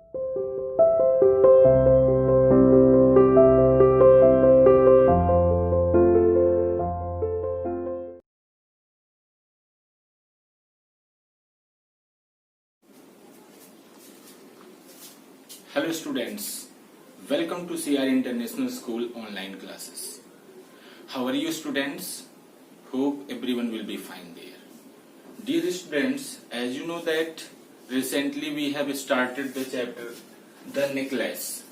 Hello students, welcome to CR International School online classes. How are you students? Hope everyone will be fine there. Dear students, as you know that recently we have started the chapter The Necklace.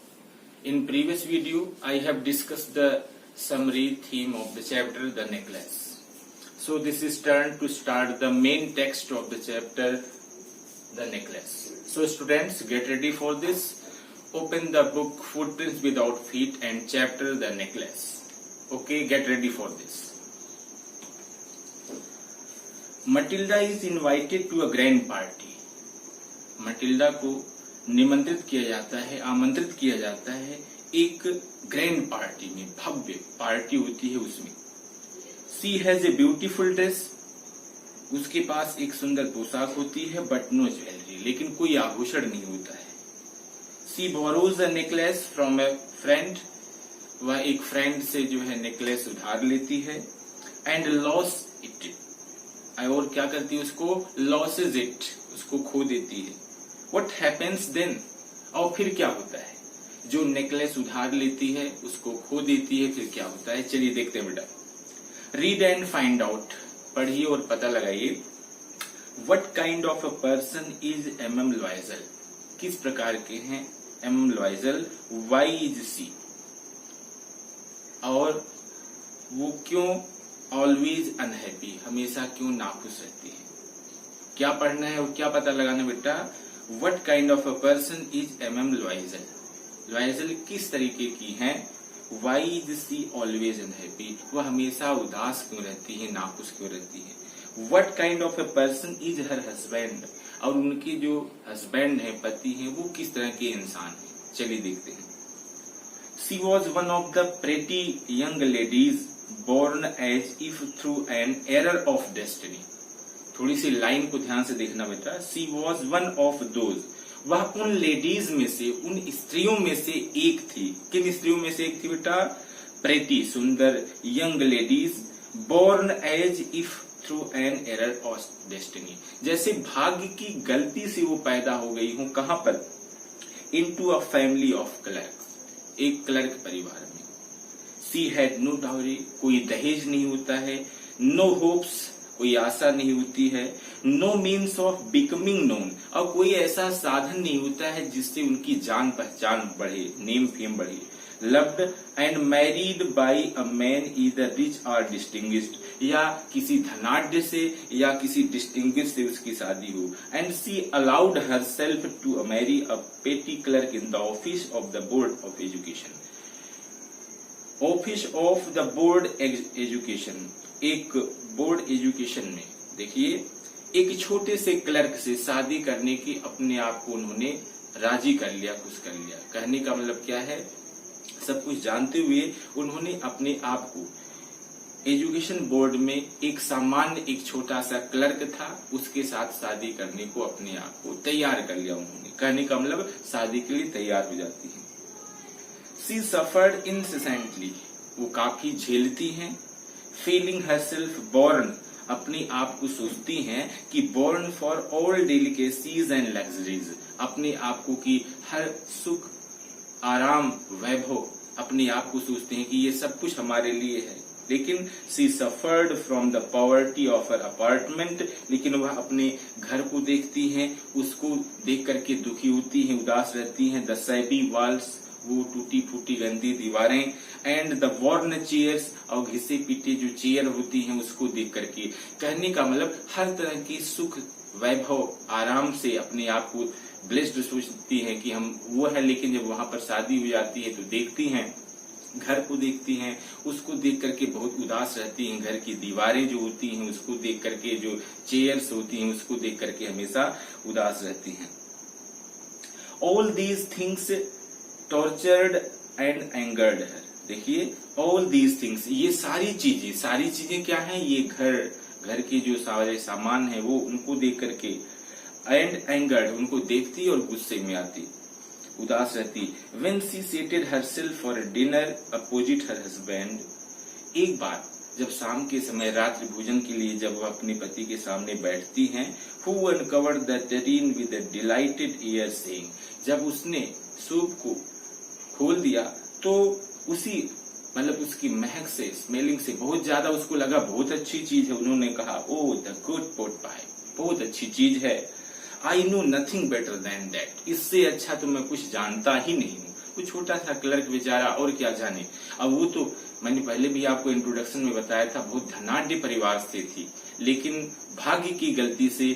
In previous video I have discussed the summary theme of the chapter The Necklace. So this is turn to start the main text of the chapter The Necklace. So students, get ready for this. Open the book Footprints Without Feet and chapter The Necklace. Okay, get ready for this. Matilda is invited to a grand party. Matilda को निमंत्रित किया जाता है, आमंत्रित किया जाता है एक ग्रैंड पार्टी में, भव्य पार्टी होती है उसमें. She has a beautiful dress. उसके पास एक सुंदर पोशाक होती है, but no jewelry, लेकिन कोई आभूषण नहीं होता है. She borrows a necklace from a friend. वह एक फ्रेंड से जो है नेकलेस उधार लेती है. And lost it. और क्या करती है उसको? Loses it. उसको खो देती है. What happens then? और फिर क्या होता है? जो नेकलेस उधार लेती है उसको खो देती है, फिर क्या होता है? चलिए देखते हैं बेटा. Read and find out. पढ़िए और पता लगाइए. What kind of a person is M.M. Loisel? किस प्रकार के हैं M.M. Loisel? Why is she? और वो क्यों always unhappy? हमेशा क्यों नाखुश रहती है? क्या पढ़ना है और क्या पता लगाना बेटा? What kind of a person is M.M. Loisel? Loisel किस तरीके की है? Why is she always unhappy? वह हमेशा उदास क्यों रहती है, नाखुश क्यों रहती है? What kind of a person is her husband? और उनके जो हस्बैंड है, पति हैं, वो किस तरह के इंसान हैं? चलिए देखते हैं. She was one of the pretty young ladies born as if through an error of destiny. थोड़ी सी लाइन को ध्यान से देखना बेटा. She was one of those. वह उन लेडीज में से, उन स्त्रियों में से एक थी. किन स्त्रियों में से एक थी बेटा? प्रेटी, सुंदर, young ladies, born as if through an error of destiny. जैसे भाग्य की गलती से वो पैदा हो गई हूं. कहां पर? Into a family of clerks. एक क्लर्क परिवार में. She had no dowry. कोई दहेज नहीं होता है. No hopes. कोई आशा नहीं होती है. No means of becoming known. और कोई ऐसा साधन नहीं होता है जिससे उनकी जान पहचान बढ़े, नेम फेम बढ़े. Loved and married by a man either rich or distinguished. या किसी धनाढ्य से या किसी डिस्टिंग्विश से उसकी शादी हो. And she allowed herself to marry a petty clerk in the office of the board of education. Office of the board education. एक बोर्ड एजुकेशन में देखिए एक छोटे से क्लर्क से शादी करने की अपने आप को उन्होंने राजी कर लिया, खुश कर लिया. कहने का मतलब क्या है? सब कुछ जानते हुए उन्होंने अपने आप को एजुकेशन बोर्ड में एक सामान्य, एक छोटा सा क्लर्क था, उसके साथ शादी करने को अपने आप को तैयार कर लिया उन्होंने. कहने का मतलब शादी के लिए तैयार हो जाती है. She suffered incessantly. वो काफी झेलती हैं. Feeling herself born. अपने आप को सोचती हैं कि born for all delicacies and luxuries. अपने आप को कि हर सुख, आराम, वैभव, अपने आप को सोचते हैं कि ये सब कुछ हमारे लिए है. लेकिन she suffered from the poverty of her apartment. लेकिन वह अपने घर को देखती हैं, उसको देख करके दुखी होती हैं, उदास रहती हैं. The shabby walls. वो टूटी फूटी गंदी दीवारें. And the worn chairs. और घिसे पीटे जो चेयर होती हैं उसको देख करके. कहने का मतलब हर तरह की सुख, वैभव, आराम से अपने आप को ब्लेस्ड सोचती हैं कि हम वो है. लेकिन जब वहां पर शादी हो जाती है तो देखती हैं, घर को देखती हैं, उसको देख करके बहुत उदास रहती हैं. घर की दीवारें जो होती हैं उसको देख करके, जो चेयर्स होती हैं उसको देख करके हमेशा उदास रहती हैं. All these things tortured and angered her. देखिए ऑल दीज थिंग्स, ये सारी चीजें क्या हैं? ये घर के जो सारे सामान है वो उनको देख करके, एंड एंगर्ड, उनको देखती और गुस्से में आती. उदास रहती। When she seated herself for a dinner opposite her husband, एक बार जब शाम के समय रात्रि भोजन के लिए जब वह अपने पति के सामने बैठती हैं, who uncovered the terrine with a delighted air saying, जब उसने सूप को खोल दिया तो उसी मतलब उसकी महक से, स्मेलिंग से बहुत ज्यादा उसको लगा बहुत अच्छी चीज है। उन्होंने कहा, ओ द गुड पोट पाई, बहुत अच्छी चीज है। आई know nothing better than that, इससे अच्छा तो मैं कुछ जानता ही नहीं हूँ। कुछ छोटा सा क्लर्क बेचारा और क्या जाने। अब वो तो मैंने पहले भी आपको इंट्रोडक्शन में बताया था, बहुत धनाढ्य परिवार से थी, लेकिन भाग्य की गलती से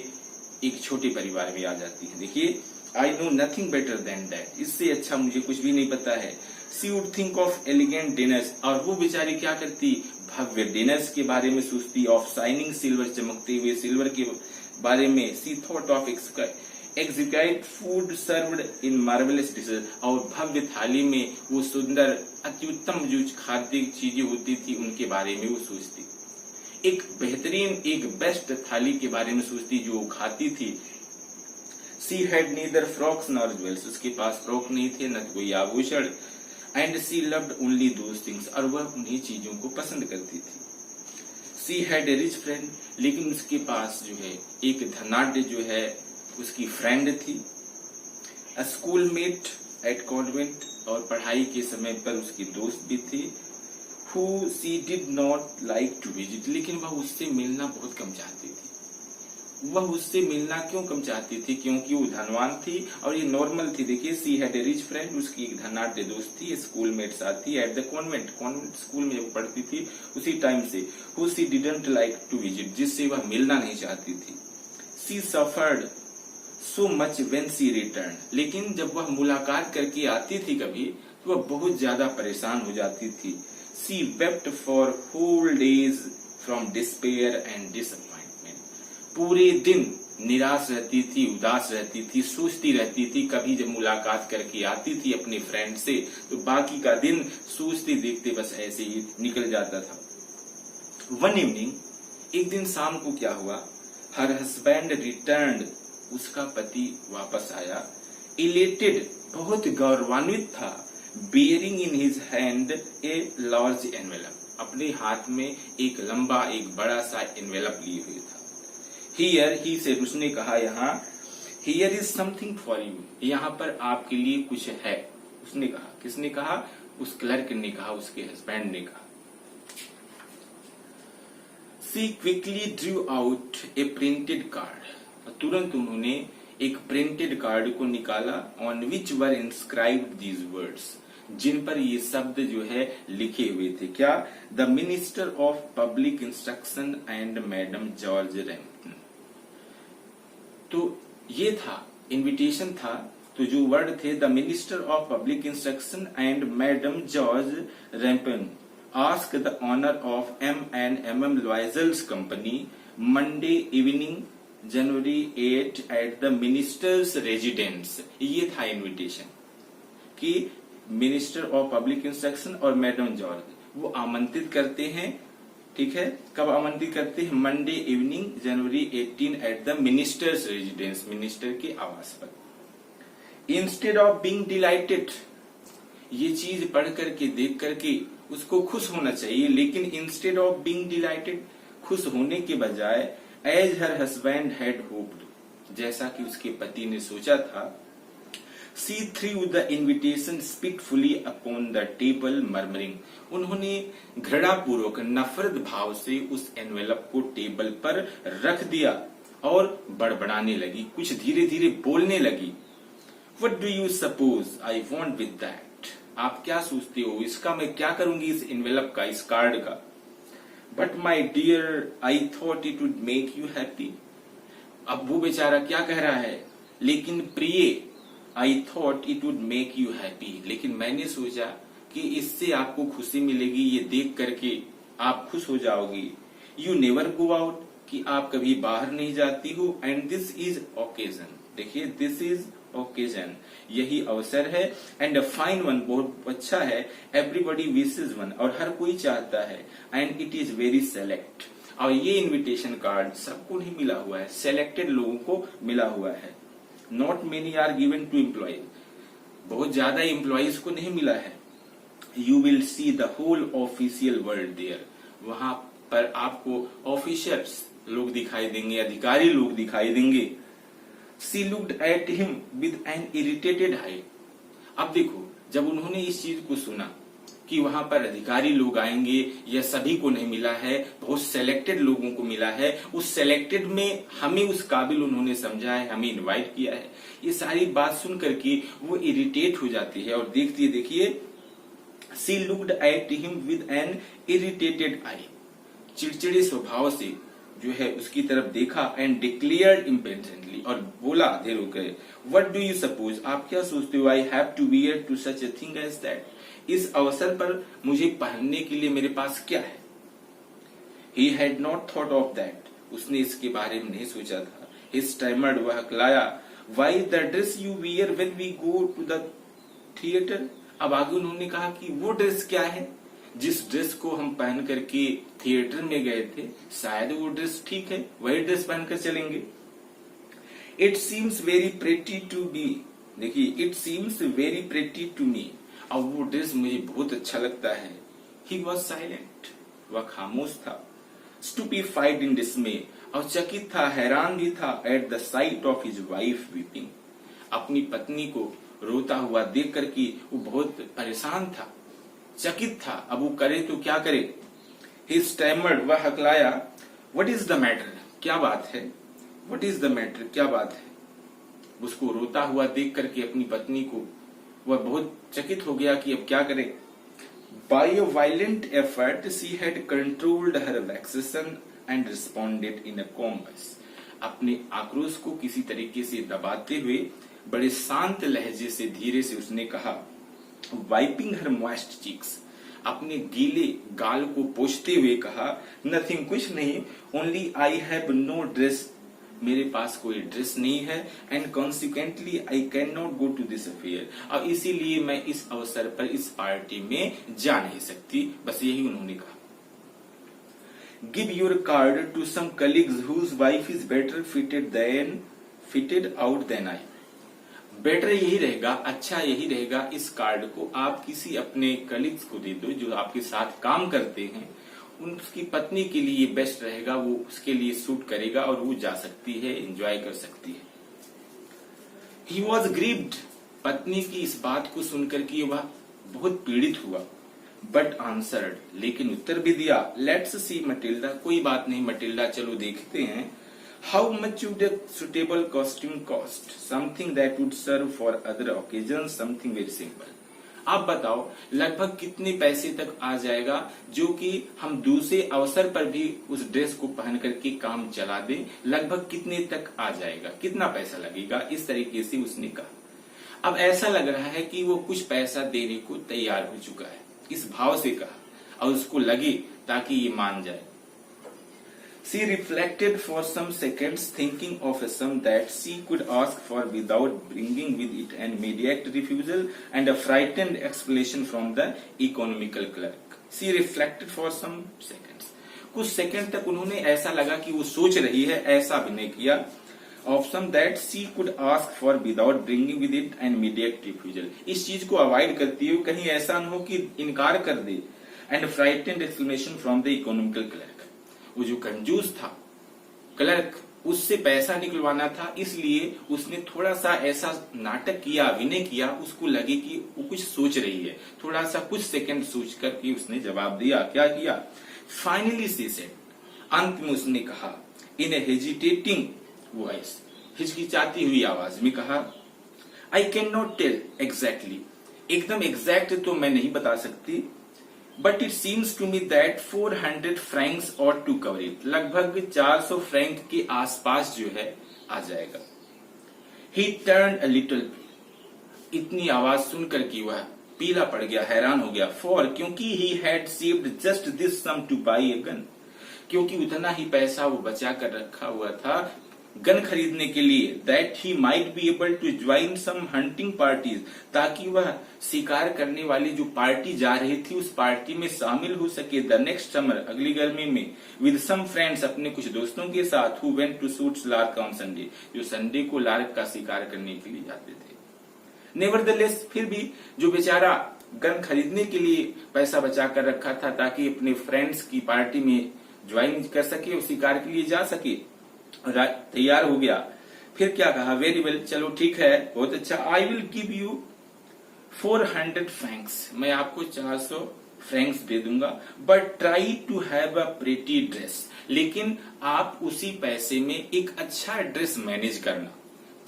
एक छोटे परिवार में आ जाती है। देखिए, I know nothing better than that, इससे अच्छा मुझे कुछ भी नहीं पता है। She would think of elegant dinners, और वो बेचारी क्या करती, भव्य डिनर्स के बारे में सोचती। ऑफ शाइनिंग सिल्वर, चमकते हुए सिल्वर के बारे में। She thought of exquisite food served in marvellous dishes, और भव्य थाली में वो सुंदर अत्युत्तम जो खाद्य चीजें होती थी उनके बारे में वो सोचती। एक बेहतरीन, एक बेस्ट थाली के बारे में सोचती जो वो खाती थी। She had neither frocks nor jewels, उसके पास फ्रॉक नहीं थे न कोई आभूषण। And she loved only those things, और वह उन्हीं चीजों को पसंद करती थी। She had a rich friend, लेकिन उसके पास जो है एक धनाढ्य जो है उसकी फ्रेंड थी। अ स्कूलमेट एट कॉन्वेंट, और पढ़ाई के समय पर उसकी दोस्त भी थी। Who she did not like to visit, लेकिन वह उससे मिलना बहुत कम चाहती थी। वह उससे मिलना क्यों कम चाहती थी? क्योंकि वो धनवान थी और ये नॉर्मल थी। देखिए, she had a rich friend, उसकी एक धनाढ्य दोस्त थी, स्कूलमेट साथी at the convent, convent school में वो पढ़ती थी उसी टाइम से। Who she didn't like to visit, जिससे वह मिलना नहीं चाहती थी। She suffered so much when she return, लेकिन जब वह मुलाकात करके आती थी कभी तो वह बहुत ज्यादा परेशान हो जाती थी। She wept for whole days from despair and disappointment, पूरे दिन निराश रहती थी, उदास रहती थी, सोचती रहती थी। कभी जब मुलाकात करके आती थी अपने फ्रेंड से तो बाकी का दिन सोचते देखते बस ऐसे ही निकल जाता था। वन इवनिंग, एक दिन शाम को क्या हुआ, हर हस्बैंड रिटर्न्ड, उसका पति वापस आया। इलेटेड, बहुत गौरवान्वित था। Bearing in his hand a large envelope, अपने हाथ में एक लंबा, एक बड़ा सा एनवेलप लिए हुए था। हियर ही से, उसने कहा यहाँ, here is something for you, यहाँ पर आपके लिए कुछ है। उसने कहा, किसने कहा? उस क्लर्क ने कहा, उसके हस्बैंड ने कहा। She quickly drew out a printed card, तुरंत उन्होंने एक प्रिंटेड कार्ड को निकाला। On which were inscribed these words, जिन पर ये शब्द जो है लिखे हुए थे। क्या? The minister of public instruction and madam George Rampton. तो ये था, इनविटेशन था। तो जो वर्ड थे, the minister of public instruction and madam George Rampton ask the honour of M&M Loisel's company Monday evening January 8 at the ministers residence. ये था invitation कि मिनिस्टर ऑफ पब्लिक इंस्ट्रक्शन और मैडम जॉर्ज वो आमंत्रित करते हैं। ठीक है, कब आमंत्रित करते हैं? Monday evening January 18 at the ministers residence, minister के आवास पर। इंस्टेड ऑफ बीइंग डिलाइटेड, ये चीज पढ़ करके देख करके उसको खुश होना चाहिए, लेकिन इंस्टेड ऑफ बीइंग डिलाइटेड, खुश होने के बजाय as her husband had hoped, जैसा कि उसके पति ने सोचा था। She threw the invitation spitefully upon the table murmuring, उन्होंने घृणापूर्वक, नफरत भाव से उस एनवेलप को टेबल पर रख दिया और बड़बड़ाने लगी, कुछ धीरे धीरे बोलने लगी। What do you suppose I want with that? आप क्या सोचते हो, इसका मैं क्या करूंगी, इस एनवेलप का, इस कार्ड का? But my dear, I thought it would make you happy. अब वो बेचारा क्या कह रहा है, लेकिन प्रिय, I thought it would make you happy, लेकिन मैंने सोचा कि इससे आपको खुशी मिलेगी, ये देख करके आप खुश हो जाओगी। You never go out, कि आप कभी बाहर नहीं जाती हो। And this is occasion, देखिए, this is occasion, यही अवसर है। एंड अ फाइन वन, बहुत अच्छा है। एवरीबडी विशेज वन, और हर कोई चाहता है। And it is very select, और ये इनविटेशन कार्ड सबको नहीं मिला हुआ है, सेलेक्टेड लोगों को मिला हुआ है। Not many are given to employ, बहुत ज्यादा एम्प्लॉइज को नहीं मिला है। You will see the whole official world there, वहां पर आपको ऑफिसर्स लोग दिखाई देंगे, अधिकारी लोग दिखाई देंगे। She looked at him with an irritated eye. अब देखो, जब उन्होंने इस चीज को सुना कि वहां पर अधिकारी लोग आएंगे, यह सभी को नहीं मिला है, बहुत सेलेक्टेड लोगों को मिला है, उस सेलेक्टेड में हमें उस काबिल उन्होंने समझा है, हमें इनवाइट किया है, ये सारी बात सुन करके वो इरिटेट हो जाती है। और देखिए, she looked at him with an irritated eye, चिड़चिड़े स्वभाव से जो है उसकी तरफ देखा, एंड डिक्लेयर्ड इम्पेशेंटली, और बोला देर होकर, व्हाट डू यू सपोज, आप क्या सोचते हो, I have to wear to such a thing as that, इस अवसर पर मुझे पहनने के लिए मेरे पास क्या है। He had not thought of that, उसने इसके बारे में नहीं सोचा था। ही स्टैमर्ड, वह हकलाया, why the dress you wear when we go to the theatre. अब आगे उन्होंने कहा कि वो ड्रेस क्या है, जिस ड्रेस को हम पहन करके थिएटर में गए थे, शायद वो ड्रेस ठीक है, वही ड्रेस पहनकर चलेंगे। It seems very pretty to be, देखिए, it seems very pretty to me, अब वो ड्रेस मुझे बहुत अच्छा लगता है। ही वॉज साइलेंट, वह खामोश था। स्टूपीफाइड इन डिसमे, और चकित था, हैरान भी था, at the site of his wife weeping, अपनी पत्नी को रोता हुआ देख करके वो बहुत परेशान था, चकित था, अब वो करे तो क्या करे। ही स्टैमर्ड, वह हकलाया, व्हाट इज द मैटर, क्या बात है, व्हाट इज द मैटर, क्या बात है। उसको रोता हुआ देख करके अपनी पत्नी को वह बहुत चकित हो गया कि अब क्या करे। By a violent effort she had controlled her vexation and responded in a calm voice, अपने आक्रोश को किसी तरीके से दबाते हुए बड़े शांत लहजे से धीरे से उसने कहा, वाइपिंग हर मॉइस्ट चीक्स, अपने गीले गाल को पोंछते हुए कहा, नथिंग, कुछ नहीं, only I have no dress, मेरे पास कोई ड्रेस नहीं है, and consequently I can not go to this affair, अब इसीलिए मैं इस अवसर पर इस पार्टी में जा नहीं सकती, बस यही उन्होंने कहा। Give your card to some colleagues whose wife is better fitted out than I, better यही रहेगा, अच्छा यही रहेगा, इस कार्ड को आप किसी अपने कलीग्स को दे दो जो आपके साथ काम करते हैं, उनकी पत्नी के लिए बेस्ट रहेगा, वो उसके लिए सूट करेगा और वो जा सकती है, एंजॉय कर सकती है। ही वॉज ग्रीव्ड, पत्नी की इस बात को सुनकर के वह बहुत पीड़ित हुआ, बट आंसर्ड, लेकिन उत्तर भी दिया, लेट्स सी मटिल्डा, कोई बात नहीं मटिल्डा, चलो देखते हैं। How much would a suitable costume cost? Something that would serve for other occasions, something very simple. आप बताओ लगभग कितने पैसे तक आ जाएगा जो कि हम दूसरे अवसर पर भी उस ड्रेस को पहन करके काम चला दें, लगभग कितने तक आ जाएगा, कितना पैसा लगेगा, इस तरीके से उसने कहा। अब ऐसा लग रहा है कि वो कुछ पैसा देने को तैयार हो चुका है, इस भाव से कहा और उसको लगे ताकि ये मान जाए। She reflected for some seconds, thinking of a sum that she could ask for without bringing with it an immediate refusal and a frightened exclamation from the economical clerk. She reflected for some seconds. कुछ second तक उन्होंने ऐसा लगा कि वो सोच रही है, ऐसा अभिनय किया। Of some that she could ask for without bringing with it an immediate refusal. इस चीज को अवॉइड करती हुई कहीं ऐसा न हो कि इनकार कर दे। And a frightened exclamation from the economical clerk. वो जो कंजूस था क्लर्क, उससे पैसा निकलवाना था, इसलिए उसने थोड़ा सा ऐसा नाटक किया, अभिनय किया, उसको लगे कि वो कुछ सोच रही है, थोड़ा सा कुछ सेकंड सोच करके उसने जवाब दिया। क्या किया? फाइनली शी सेड, अंत में उसने कहा, इन ए हेजिटेटिंग वॉइस, हिचकिचाती हुई आवाज में कहा, I can not tell exactly, एकदम एग्जैक्ट तो मैं नहीं बता सकती, but it seems to me that 400 francs ought to cover it, लगभग 400 फ्रैंक के आसपास जो है आ जाएगा। ही टर्न अ लिटिल, इतनी आवाज सुनकर कि वह पीला पड़ गया, हैरान हो गया। फॉर, क्योंकि he had saved just this sum to buy a gun, क्योंकि उतना ही पैसा वो बचा कर रखा हुआ था गन खरीदने के लिए। That he might be able to join some hunting parties, ताकि वह शिकार करने वाली जो पार्टी जा रही थी उस पार्टी में शामिल हो सके। द नेक्स्ट समर, अगली गर्मी में, विद सम फ्रेंड्स, अपने कुछ दोस्तों के साथ, who went to shoot lark on Sunday, जो संडे को लार्क का शिकार करने के लिए जाते थे। नेवरदलेस फिर भी जो बेचारा गन खरीदने के लिए पैसा बचा कर रखा था ताकि अपने फ्रेंड्स की पार्टी में ज्वाइन कर सके, उसी कार्य के लिए जा सके, तैयार हो गया। फिर क्या कहा, वेरी वेल, चलो ठीक है, बहुत अच्छा, I will give you 400 francs, मैं आपको 400 फ्रैंक्स दे दूंगा, but try to have a pretty dress, लेकिन आप उसी पैसे में एक अच्छा ड्रेस मैनेज करना।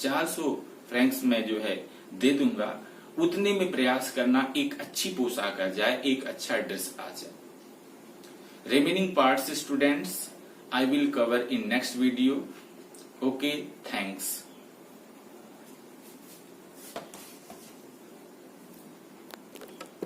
400 फ्रैंक्स में जो है दे दूंगा, उतने में प्रयास करना एक अच्छी पोशाक आ जाए, एक अच्छा ड्रेस आ जाए। Remaining parts students I will cover in next video. Okay, thanks.